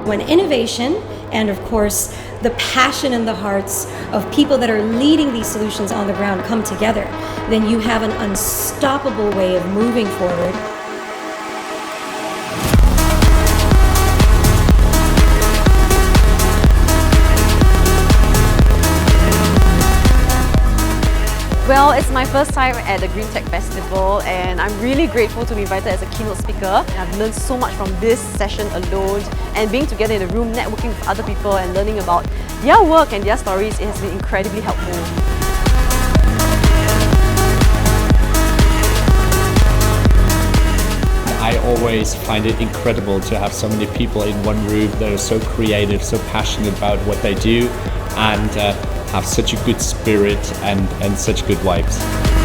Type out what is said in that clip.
When innovation and, of course, the passion in the hearts of people that are leading these solutions on the ground come together, then you have an unstoppable way of moving forward. Well, it's my first time at the Green Tech Festival and I'm really grateful to be invited as a keynote speaker. I've learned so much from this session alone, and being together in the room, networking with other people and learning about their work and their stories, it has been incredibly helpful. I always find it incredible to have so many people in one room that are so creative, so passionate about what they do, and have such a good spirit and such good vibes.